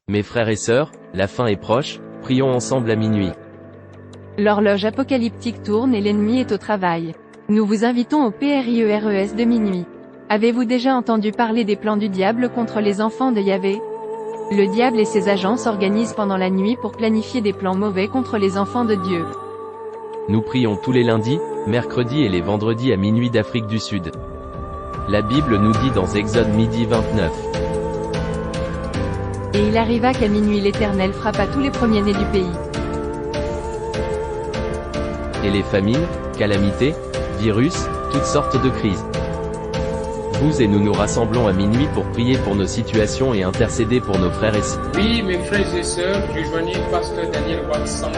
Mes frères et sœurs, la fin est proche, prions ensemble à minuit. L'horloge apocalyptique tourne et l'ennemi est au travail. Nous vous invitons au PRIERES de minuit. Avez-vous déjà entendu parler des plans du diable contre les enfants de Yahvé? Le diable et ses agents s'organisent pendant la nuit pour planifier des plans mauvais contre les enfants de Dieu. Nous prions tous les lundis, mercredis et les vendredis à minuit d'Afrique du Sud. La Bible nous dit dans Exode midi 29. Et il arriva qu'à minuit l'Éternel frappa tous les premiers-nés du pays. Et les famines, calamités, virus, toutes sortes de crises. Vous et nous nous rassemblons à minuit pour prier pour nos situations et intercéder pour nos frères et sœurs. Oui, mes frères et sœurs, rejoignez Pasteur Daniel Watson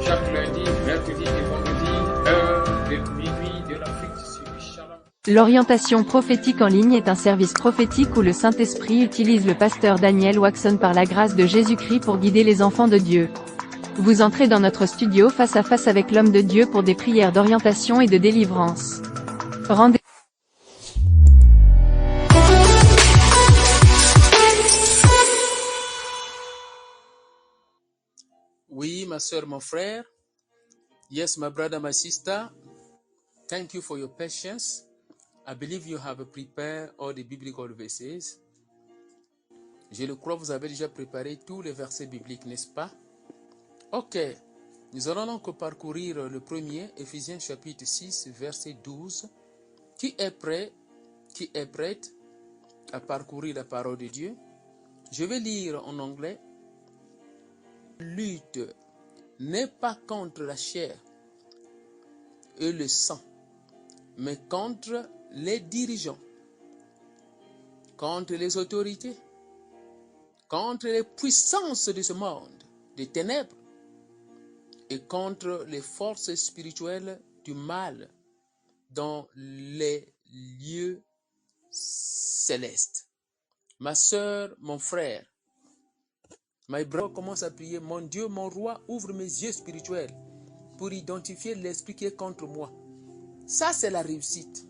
chaque lundi, mercredi et vendredi, heure de minuit de l'Afrique du Sud. Shalom. L'orientation prophétique en ligne est un service prophétique où le Saint-Esprit utilise le pasteur Daniel Watson par la grâce de Jésus-Christ pour guider les enfants de Dieu. Vous entrez dans notre studio face à face avec l'homme de Dieu pour des prières d'orientation et de délivrance. Rendez Oui, ma soeur, mon frère. Yes, my brother, my sister. Thank you for your patience. I believe you have prepared all the biblical verses. Je le crois, vous avez déjà préparé tous les versets bibliques, n'est-ce pas? Ok. Nous allons donc parcourir le premier, Éphésiens chapitre 6, verset 12. Qui est prête à parcourir la parole de Dieu? Je vais lire en anglais. Lutte n'est pas contre la chair et le sang, mais contre les dirigeants, contre les autorités, contre les puissances de ce monde, des ténèbres, et contre les forces spirituelles du mal dans les lieux célestes. Ma sœur, mon frère, my brother, commence à prier. Mon Dieu, mon roi, ouvre mes yeux spirituels pour identifier l'esprit qui est contre moi. Ça, c'est la réussite.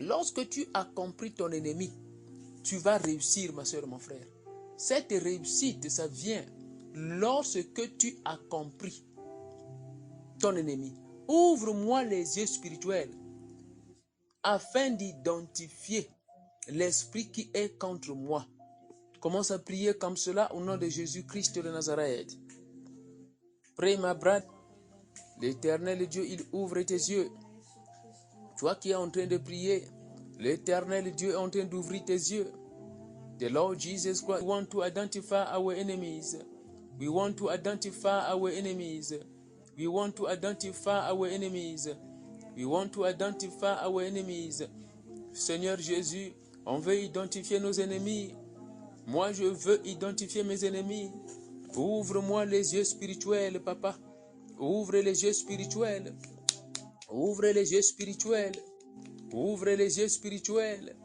Lorsque tu as compris ton ennemi, tu vas réussir, ma soeur, mon frère. Cette réussite, ça vient lorsque tu as compris ton ennemi. Ouvre-moi les yeux spirituels afin d'identifier l'esprit qui est contre moi. Commence à prier comme cela au nom de Jésus-Christ de Nazareth. Prie, ma brade. L'Éternel Dieu, il ouvre tes yeux. Toi qui es en train de prier, l'Éternel Dieu est en train d'ouvrir tes yeux. The Lord Jesus Christ, we want to identify our enemies. We want to identify our enemies. We want to identify our enemies. We want to identify our enemies. Seigneur Jésus, on veut identifier nos ennemis. Moi, je veux identifier mes ennemis. Ouvre-moi les yeux spirituels, papa. Ouvre les yeux spirituels. Ouvre les yeux spirituels. Ouvre les yeux spirituels.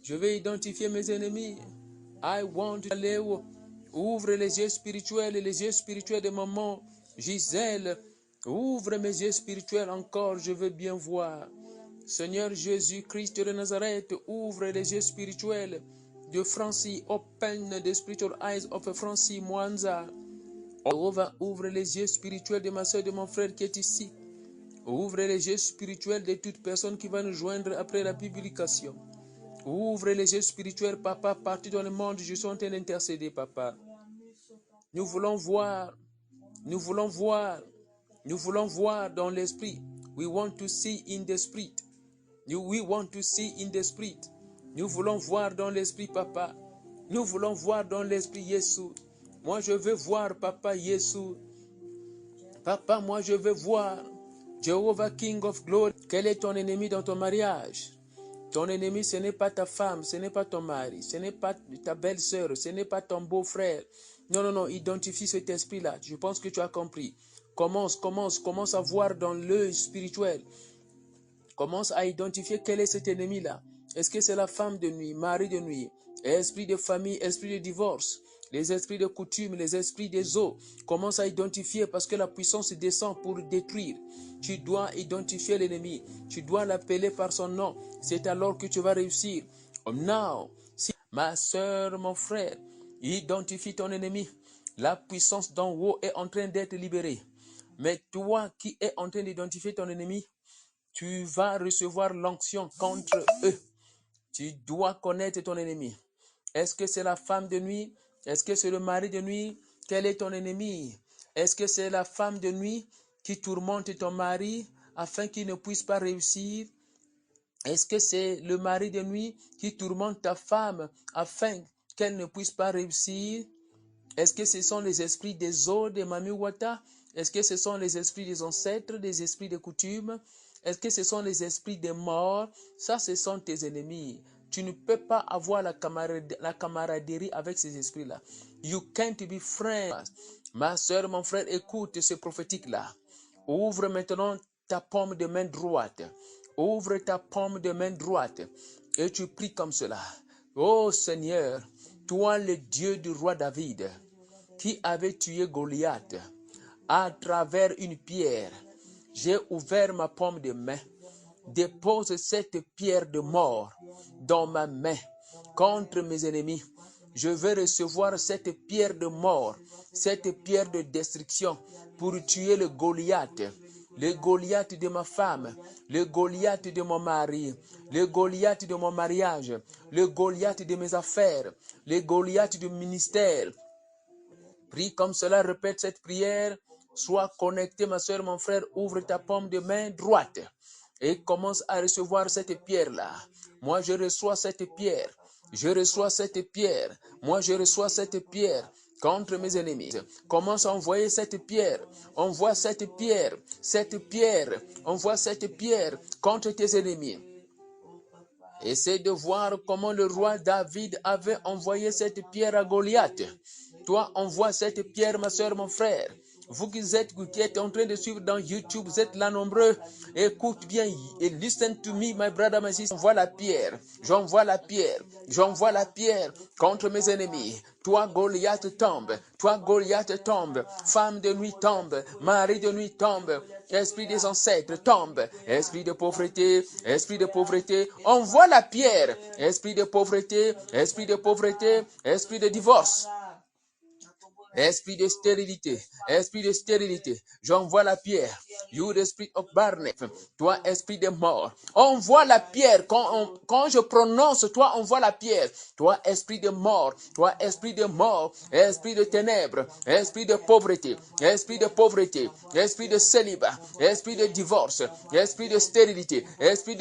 Je vais identifier mes ennemis. I want to aller. Ouvre les yeux spirituels et les yeux spirituels de maman Gisèle. Ouvre mes yeux spirituels encore, je veux bien voir. Seigneur Jésus-Christ de Nazareth, ouvre les yeux spirituels de Francis. Open the spiritual eyes of Francis Mwanza. Ouvre les yeux spirituels de ma soeur, de mon frère qui est ici. Ouvre les yeux spirituels de toute personne qui va nous joindre après la publication. Ouvre les yeux spirituels, papa, partout dans le monde, je suis en train d'intercéder, papa. Nous voulons voir, nous voulons voir, nous voulons voir dans l'esprit. We want to see in the spirit. We want to see in the spirit. Nous voulons voir dans l'esprit, papa. Nous voulons voir dans l'esprit, Jésus. Moi, je veux voir, papa, Jésus. Papa, moi, je veux voir. Jehovah, King of Glory. Quel est ton ennemi dans ton mariage? Ton ennemi, ce n'est pas ta femme, ce n'est pas ton mari, ce n'est pas ta belle-sœur, ce n'est pas ton beau-frère. Non, non, non, identifie cet esprit-là. Je pense que tu as compris. Commence à voir dans l'œil spirituel. Commence à identifier quel est cet ennemi-là. Est-ce que c'est la femme de nuit, mari de nuit, esprit de famille, esprit de divorce, les esprits de coutume, les esprits des eaux? Commence à identifier parce que la puissance descend pour détruire. Tu dois identifier l'ennemi. Tu dois l'appeler par son nom. C'est alors que tu vas réussir. Now, si ma soeur, mon frère, Identifie ton ennemi. La puissance d'en haut est en train d'être libérée. Mais toi qui es en train d'identifier ton ennemi, tu vas recevoir l'onction contre eux. Tu dois connaître ton ennemi. Est-ce que c'est la femme de nuit? Est-ce que c'est le mari de nuit? Quel est ton ennemi? Est-ce que c'est la femme de nuit qui tourmente ton mari afin qu'il ne puisse pas réussir? Est-ce que c'est le mari de nuit qui tourmente ta femme afin qu'elle ne puisse pas réussir? Est-ce que ce sont les esprits des eaux de Mami Wata? Est-ce que ce sont les esprits des ancêtres, des esprits de coutume? Est-ce que ce sont les esprits des morts? Ça, ce sont tes ennemis. Tu ne peux pas avoir la camaraderie avec ces esprits-là. You can't be friends. Ma soeur, mon frère, écoute ce prophétique-là. Ouvre maintenant ta paume de main droite. Ouvre ta paume de main droite. Et tu pries comme cela. Oh Seigneur, toi le Dieu du roi David, qui avait tué Goliath à travers une pierre, j'ai ouvert ma paume de main. Dépose cette pierre de mort dans ma main contre mes ennemis. Je vais recevoir cette pierre de mort, cette pierre de destruction pour tuer le Goliath de ma femme, le Goliath de mon mari, le Goliath de mon mariage, le Goliath de mes affaires, le Goliath du ministère. Prie comme cela, répète cette prière. Sois connecté, ma soeur, mon frère, ouvre ta paume de main droite et commence à recevoir cette pierre-là. Moi, je reçois cette pierre. Je reçois cette pierre. Moi, je reçois cette pierre contre mes ennemis. Commence à envoyer cette pierre. Envoie cette pierre. Cette pierre. Envoie cette pierre contre tes ennemis. Essaie de voir comment le roi David avait envoyé cette pierre à Goliath. Toi, envoie cette pierre, ma soeur, mon frère. Vous qui êtes en train de suivre dans YouTube, vous êtes là nombreux. Écoute bien et listen to me, my brother, my sister. J'envoie la pierre. J'envoie la pierre. J'envoie la pierre contre mes ennemis. Toi, Goliath tombe. Toi, Goliath tombe. Femme de nuit tombe. Mari de nuit tombe. Esprit des ancêtres tombe. Esprit de pauvreté. Esprit de pauvreté. Envoie la pierre. Esprit de pauvreté. Esprit de pauvreté. Esprit de divorce. Esprit de stérilité, j'envoie la pierre. You the spirit of barrenness, toi esprit de mort, envoie la pierre. Quand je prononce, toi envoie la pierre. Toi esprit de mort, esprit de ténèbres, esprit de pauvreté, esprit de célibat, esprit de divorce, esprit de stérilité, esprit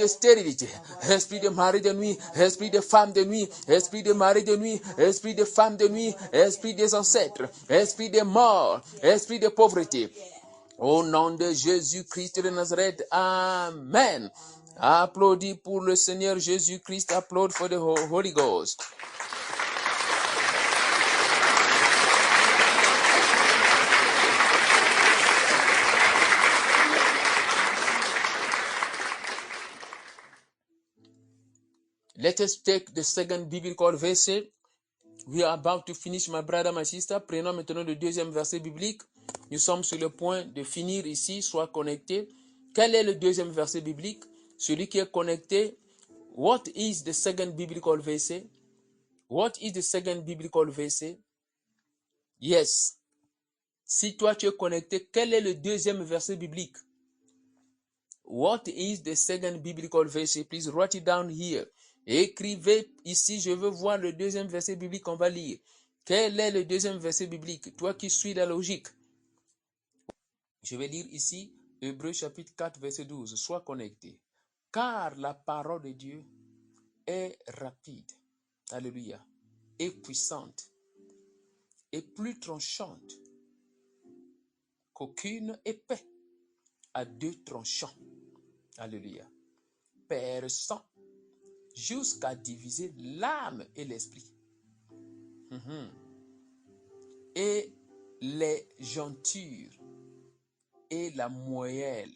de mari de nuit, esprit de femme de nuit, esprit de mari de nuit, esprit de femme de nuit, esprit des ancêtres, esprit de mort, esprit de pauvreté. Au nom de Jésus-Christ de Nazareth, Amen. Applaudis pour le Seigneur Jésus-Christ. Applaudis for the Holy Ghost. Let us take the second biblical verse. We are about to finish, my brother, my sister. Prenons maintenant le deuxième verset biblique. Nous sommes sur le point de finir ici. Sois connecté. Quel est le deuxième verset biblique? Celui qui est connecté. What is the second biblical verse? What is the second biblical verse? Yes. Si toi tu es connecté, quel est le deuxième verset biblique? What is the second biblical verse? Please write it down here. Écrivez ici, je veux voir le deuxième verset biblique qu'on va lire. Quel est le deuxième verset biblique? Toi qui suis la logique. Je vais lire ici, Hébreux chapitre 4, verset 12. Sois connecté. Car la parole de Dieu est rapide. Alléluia. Et puissante. Et plus tranchante qu'aucune épée à deux tranchants. Alléluia. Perçant jusqu'à diviser l'âme et l'esprit. Et les jointures et la moelle,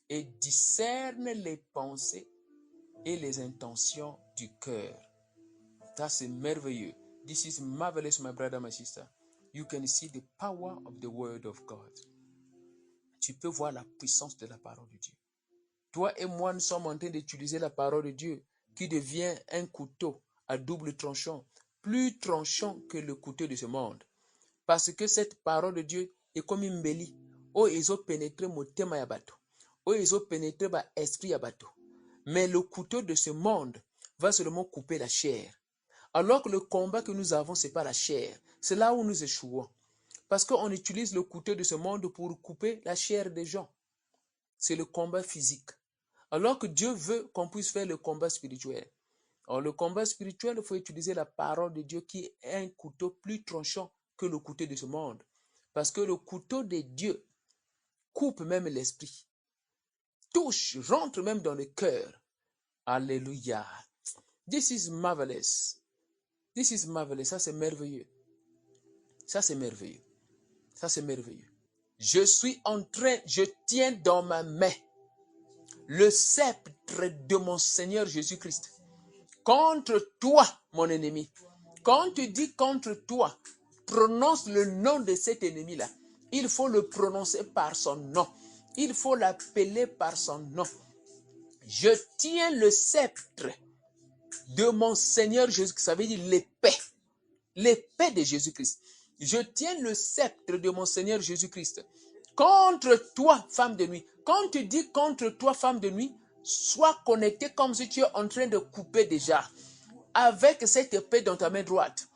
et discerne les pensées et les intentions du cœur. Ça c'est merveilleux. This is marvelous, my brother, my sister. You can see the power of the word of God. Tu peux voir la puissance de la parole de Dieu. Toi et moi, nous sommes en train d'utiliser la parole de Dieu qui devient un couteau à double tranchant plus tranchant que le couteau de ce monde. Parce que cette parole de Dieu est comme une bélie. Oh, ils ont pénétré mon thème à bateau. Oh, ils ont pénétré mon esprit à bateau. Mais le couteau de ce monde va seulement couper la chair. Alors que le combat que nous avons, ce n'est pas la chair. C'est là où nous échouons. Parce qu'on utilise le couteau de ce monde pour couper la chair des gens. C'est le combat physique. Alors que Dieu veut qu'on puisse faire le combat spirituel. Alors, le combat spirituel, il faut utiliser la parole de Dieu qui est un couteau plus tranchant que le couteau de ce monde. Parce que le couteau de Dieu coupe même l'esprit. Touche, rentre même dans le cœur. Alléluia. This is marvelous. This is marvelous. Ça, c'est merveilleux. Ça, c'est merveilleux. Ça, c'est merveilleux. Je tiens dans ma main le sceptre de mon Seigneur Jésus-Christ. Contre toi, mon ennemi. Quand tu dis contre toi, prononce le nom de cet ennemi-là. Il faut le prononcer par son nom. Il faut l'appeler par son nom. Je tiens le sceptre de mon Seigneur Jésus-Christ. Ça veut dire l'épée. L'épée de Jésus-Christ. Je tiens le sceptre de mon Seigneur Jésus-Christ. Contre toi, femme de nuit. Quand tu dis contre toi, femme de nuit, sois connecté comme si tu es en train de couper déjà. Avec cette épée dans ta main droite.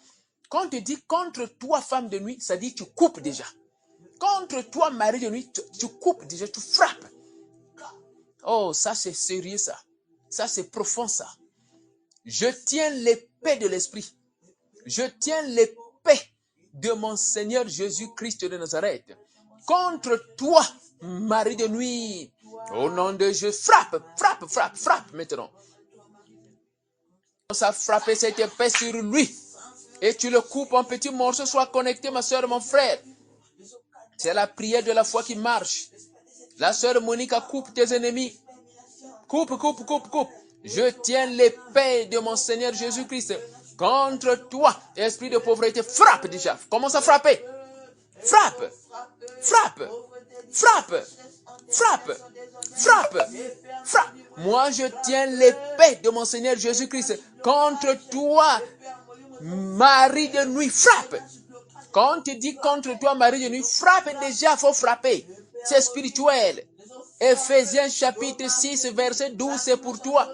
Quand tu dis contre toi, femme de nuit, ça dit tu coupes déjà. Contre toi, mari de nuit, tu coupes déjà, tu frappes. Oh, ça c'est sérieux ça. Ça c'est profond ça. Je tiens l'épée de l'esprit. Je tiens l'épée de mon Seigneur Jésus-Christ de Nazareth. Contre toi, mari de nuit. Au nom de Jésus, frappe maintenant. Ça frappe cette épée sur lui. Et tu le coupes en petits morceaux. Sois connecté, ma soeur, mon frère. C'est la prière de la foi qui marche. La soeur Monica, coupe tes ennemis. Coupe. Je tiens l'épée de mon Seigneur Jésus-Christ contre toi, esprit de pauvreté. Frappe déjà. Commence à frapper. Frappe. Moi, je tiens l'épée de mon Seigneur Jésus-Christ contre toi, mari de nuit. Frappe. Quand tu dis contre toi, mari de nuit, frappe déjà, il faut frapper. C'est spirituel. Ephésiens chapitre 6, verset 12, c'est pour toi.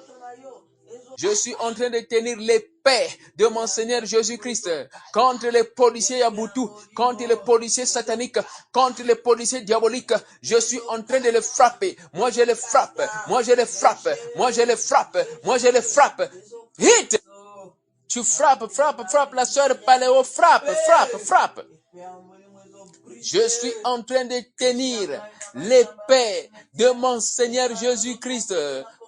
Je suis en train de tenir l'épée de mon Seigneur Jésus-Christ contre les policiers Yabutu, contre les policiers sataniques, contre les policiers diaboliques. Je suis en train de les frapper. Moi, je les frappe. Hit! Tu frappes. La sœur Paléo frappe. Je suis en train de tenir l'épée de mon Seigneur Jésus-Christ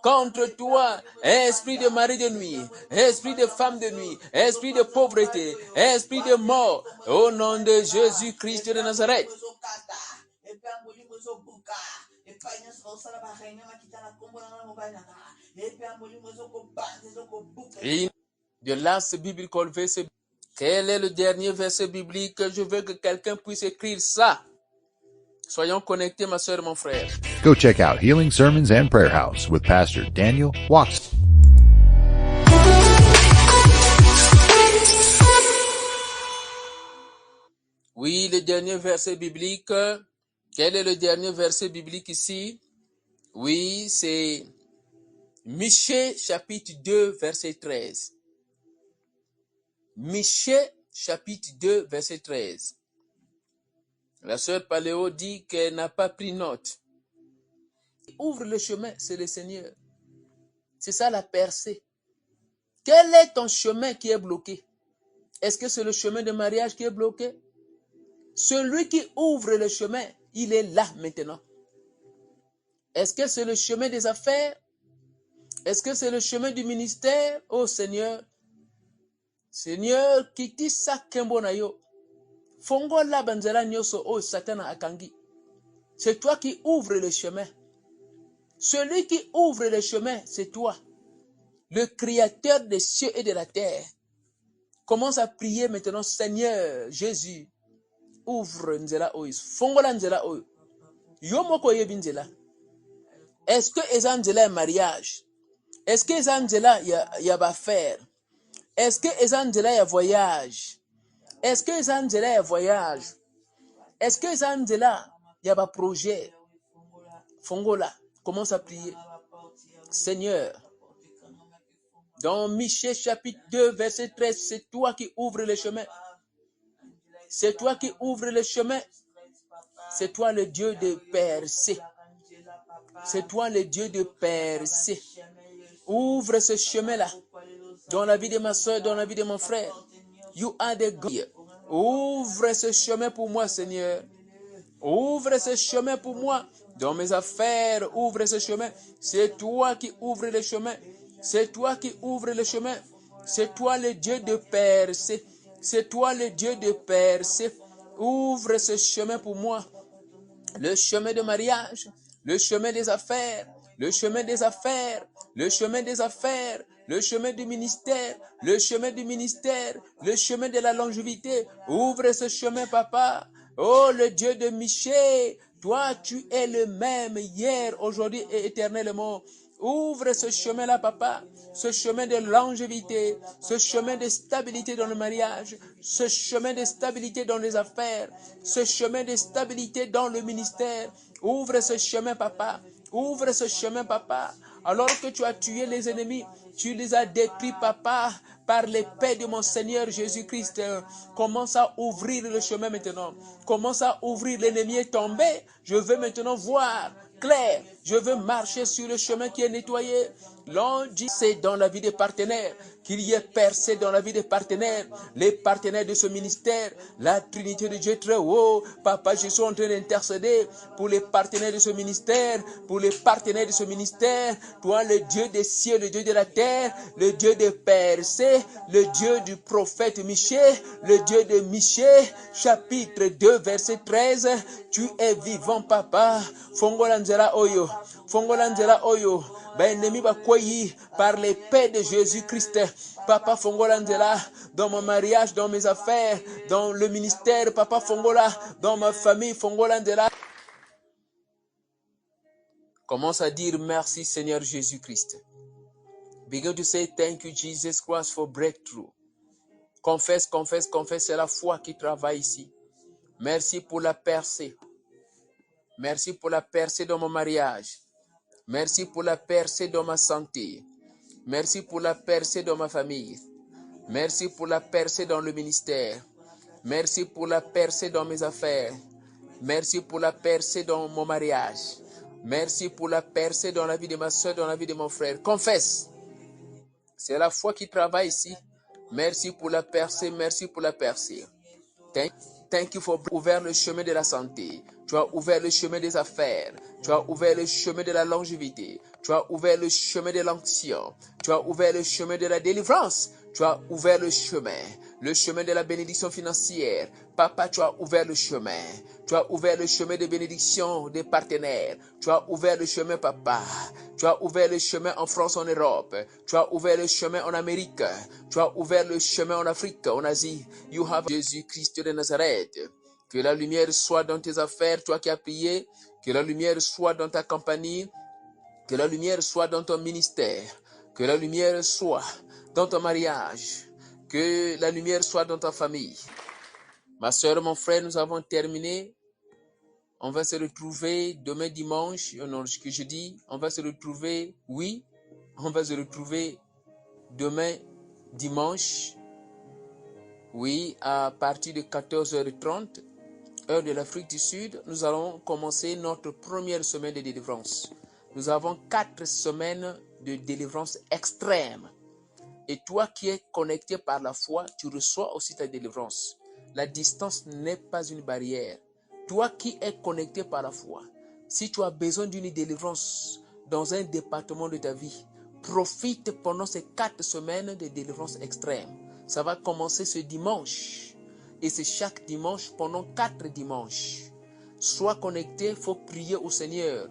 contre toi, esprit de mari de nuit, esprit de femme de nuit, esprit de pauvreté, esprit de mort, au nom de Jésus-Christ de Nazareth. Et the last biblical verse. Quel est le dernier verset biblique? Je veux que quelqu'un puisse écrire ça. Soyons connectés, ma soeur, mon frère. Go check out Healing Sermons and Prayer House with Pastor Daniel Watson. Oui, le dernier verset biblique. Quel est le dernier verset biblique ici? Oui, c'est Michée chapitre 2, verset 13. Michée chapitre 2, verset 13. La sœur Paléo dit qu'elle n'a pas pris note. Ouvre le chemin, c'est le Seigneur. C'est ça la percée. Quel est ton chemin qui est bloqué? Est-ce que c'est le chemin de mariage qui est bloqué? Celui qui ouvre le chemin, il est là maintenant. Est-ce que c'est le chemin des affaires? Est-ce que c'est le chemin du ministère? Oh Seigneur, Seigneur, kiti sa kembo na yo. Fongo la banzela nyoso oh Satan akangi. C'est toi qui ouvres le chemin. Celui qui ouvre le chemin, c'est toi. Le créateur des cieux et de la terre. Commence à prier maintenant, Seigneur Jésus. Ouvre nzela oyo. Fongo la nzela oyo. Yo moko yebi nzela. Est-ce que eza nzela ya mariage? Est-ce que eza nzela ya ba faire? Est-ce que Ezangela est voyage? Est-ce que Ezangela est voyage? Est-ce que Ezangela il y a un projet? Fongola, commence à prier. Seigneur, dans Michée chapitre 2, verset 13, c'est toi qui ouvres le chemin. C'est toi qui ouvres le chemin. C'est toi le Dieu de percée. C'est toi le Dieu de percée. Ouvre ce chemin-là dans la vie de ma soeur, dans la vie de mon frère. You are the God. Ouvre ce chemin pour moi, Seigneur. Ouvre ce chemin pour moi. Dans mes affaires, ouvre ce chemin. C'est toi qui ouvres le chemin. C'est toi qui ouvres le chemin. C'est toi le Dieu de percée. C'est toi le Dieu de percée. Ouvre ce chemin pour moi. Le chemin de mariage, le chemin des affaires, le chemin des affaires, le chemin des affaires, le chemin du ministère, le chemin du ministère, le chemin de la longévité. Ouvre ce chemin, papa. Oh, le Dieu de Michée, toi, tu es le même hier, aujourd'hui et éternellement. Ouvre ce chemin-là, papa, ce chemin de longévité, ce chemin de stabilité dans le mariage, ce chemin de stabilité dans les affaires, ce chemin de stabilité dans le ministère. Ouvre ce chemin, papa. Ouvre ce chemin, papa. Alors que tu as tué les ennemis, tu les as détruits, papa, par l'épée de mon Seigneur Jésus-Christ. Commence à ouvrir le chemin maintenant. Commence à ouvrir. L'ennemi est tombé. Je veux maintenant voir clair. Je veux marcher sur le chemin qui est nettoyé. L'on dit c'est dans la vie des partenaires, qu'il y ait percé dans la vie des partenaires, les partenaires de ce ministère, la Trinité de Dieu très haut. Papa, je suis en train d'intercéder pour les partenaires de ce ministère, pour les partenaires de ce ministère. Toi, le Dieu des cieux, le Dieu de la terre, le Dieu de percé, le Dieu du prophète Michée, le Dieu de Michée, chapitre 2, verset 13. Tu es vivant, papa. Fongolanzela Oyo, Fongolanzela Oyo. Ben ennemi va koyi par l'épée de Jésus-Christ. Papa Fongolanzela, dans mon mariage, dans mes affaires, dans le ministère, Papa Fongola, dans ma famille, Fongolanzela. Commence à dire merci Seigneur Jésus-Christ. Begin to say thank you Jesus Christ for breakthrough. Confesse, confesse, confesse, c'est la foi qui travaille ici. Merci pour la percée. Merci pour la percée dans mon mariage. Merci pour la percée dans ma santé. Merci pour la percée dans ma famille. Merci pour la percée dans le ministère. Merci pour la percée dans mes affaires. Merci pour la percée dans mon mariage. Merci pour la percée dans la vie de ma soeur, dans la vie de mon frère. Confesse. C'est la foi qui travaille ici. Merci pour la percée, merci pour la percée. Thank you for ouvert le chemin de la santé. Tu as ouvert le chemin des affaires. Tu as ouvert le chemin de la longévité. Tu as ouvert le chemin de l'onction. Tu as ouvert le chemin de la délivrance. Tu as ouvert le chemin de la bénédiction financière. Papa, tu as ouvert le chemin. Tu as ouvert le chemin de bénédiction des partenaires. Tu as ouvert le chemin, papa. Tu as ouvert le chemin en France, en Europe. Tu as ouvert le chemin en Amérique. Tu as ouvert le chemin en Afrique, en Asie. You have Jésus-Christ de Nazareth. Que la lumière soit dans tes affaires, toi qui as prié. Que la lumière soit dans ta compagnie. Que la lumière soit dans ton ministère. Que la lumière soit dans ton mariage. Que la lumière soit dans ta famille. Ma soeur, mon frère, nous avons terminé. On va se retrouver demain dimanche. Non, ce que je dis, on va se retrouver, oui, on va se retrouver demain dimanche. Oui, à partir de 14h30, heure de l'Afrique du Sud, nous allons commencer notre première semaine de délivrance. Nous avons 4 semaines de délivrance extrême. Et toi qui es connecté par la foi, tu reçois aussi ta délivrance. La distance n'est pas une barrière. Toi qui es connecté par la foi, si tu as besoin d'une délivrance dans un département de ta vie, profite pendant ces 4 semaines de délivrance extrême. Ça va commencer ce dimanche. Et c'est chaque dimanche pendant 4 dimanches. Sois connecté, il faut prier au Seigneur.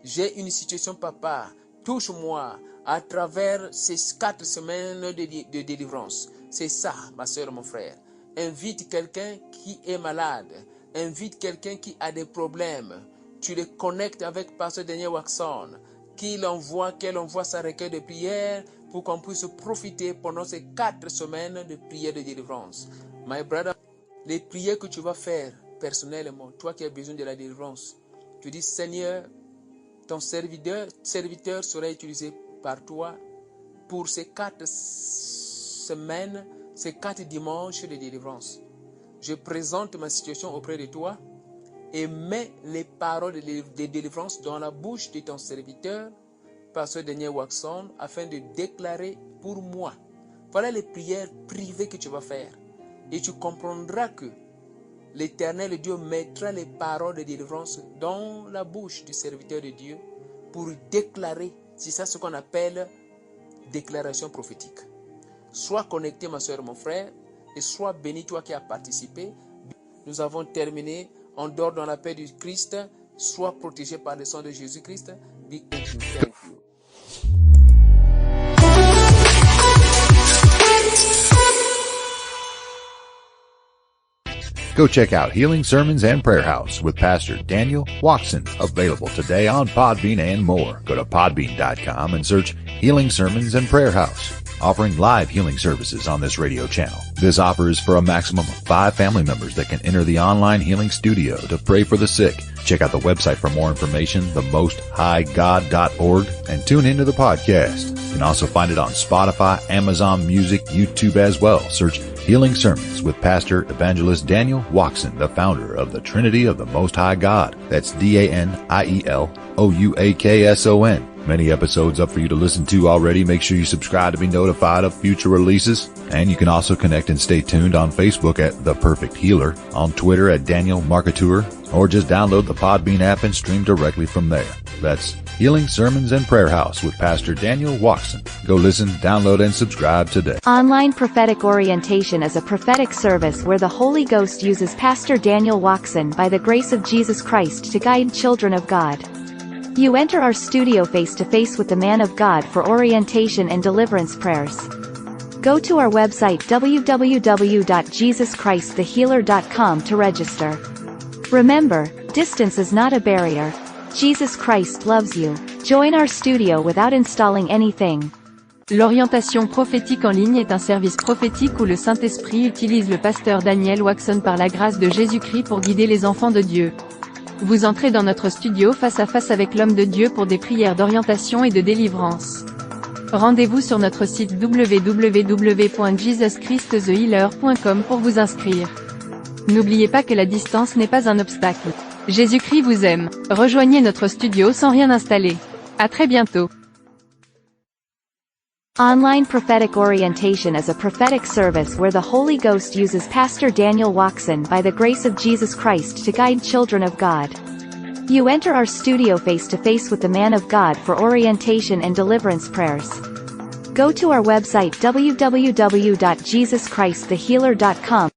J'ai une situation, papa. Touche-moi à travers ces 4 semaines de délivrance. C'est ça, ma soeur, mon frère. Invite quelqu'un qui est malade. Invite quelqu'un qui a des problèmes. Tu le connectes avec Pasteur Daniel Waxon. qu'elle envoie sa requête de prière pour qu'on puisse profiter pendant ces 4 semaines de prière de délivrance. My brother, les prières que tu vas faire personnellement, toi qui as besoin de la délivrance, tu dis Seigneur, ton serviteur sera utilisé par toi pour ces 4 semaines, ces 4 dimanches de délivrance. Je présente ma situation auprès de toi et mets les paroles de délivrance dans la bouche de ton serviteur, Pasteur Daniel Watson, afin de déclarer pour moi. Voilà les prières privées que tu vas faire. Et tu comprendras que l'Éternel Dieu mettra les paroles de délivrance dans la bouche du serviteur de Dieu pour déclarer. C'est ça ce qu'on appelle déclaration prophétique. Sois connecté, ma soeur, mon frère, et sois béni, toi qui as participé. Nous avons terminé. En dehors dans la paix du Christ, sois protégé par le sang de Jésus-Christ. Be thank you. Go check out Healing Sermons and Prayer House with Pastor Daniel Watson, available today on Podbean and more. Go to podbean.com and search Healing Sermons and Prayer House, offering live healing services on this radio channel. This offer is for a maximum of 5 family members that can enter the online healing studio to pray for the sick. Check out the website for more information, themosthighgod.org, and tune into the podcast. You can also find it on Spotify, Amazon Music, YouTube as well. Search Healing Sermons with Pastor Evangelist Daniel Watson, the founder of the Trinity of the Most High God. That's DANIELOUAKSON. Many episodes up for you to listen to already. Make sure you subscribe to be notified of future releases. And you can also connect and stay tuned on Facebook at The Perfect Healer, on Twitter at Daniel Marketeur, or just download the Podbean app and stream directly from there. That's Healing Sermons and Prayer House with Pastor Daniel Watson. Go listen, download, and subscribe today. Online Prophetic Orientation is a prophetic service where the Holy Ghost uses Pastor Daniel Watson by the grace of Jesus Christ to guide children of God. You enter our studio face-to-face with the man of God for orientation and deliverance prayers. Go to our website www.jesuschristthehealer.com to register. Remember, distance is not a barrier. Jesus Christ loves you. Join our studio without installing anything. L'orientation prophétique en ligne est un service prophétique où le Saint-Esprit utilise le pasteur Daniel Watson par la grâce de Jésus-Christ pour guider les enfants de Dieu. Vous entrez dans notre studio face à face avec l'homme de Dieu pour des prières d'orientation et de délivrance. Rendez-vous sur notre site www.jesuschristthehealer.com pour vous inscrire. N'oubliez pas que la distance n'est pas un obstacle. Jésus-Christ vous aime. Rejoignez notre studio sans rien installer. À très bientôt. Online Prophetic Orientation is a prophetic service where the Holy Ghost uses Pastor Daniel Watson by the grace of Jesus Christ to guide children of God. You enter our studio face-to-face with the man of God for orientation and deliverance prayers. Go to our website www.jesuschristthehealer.com.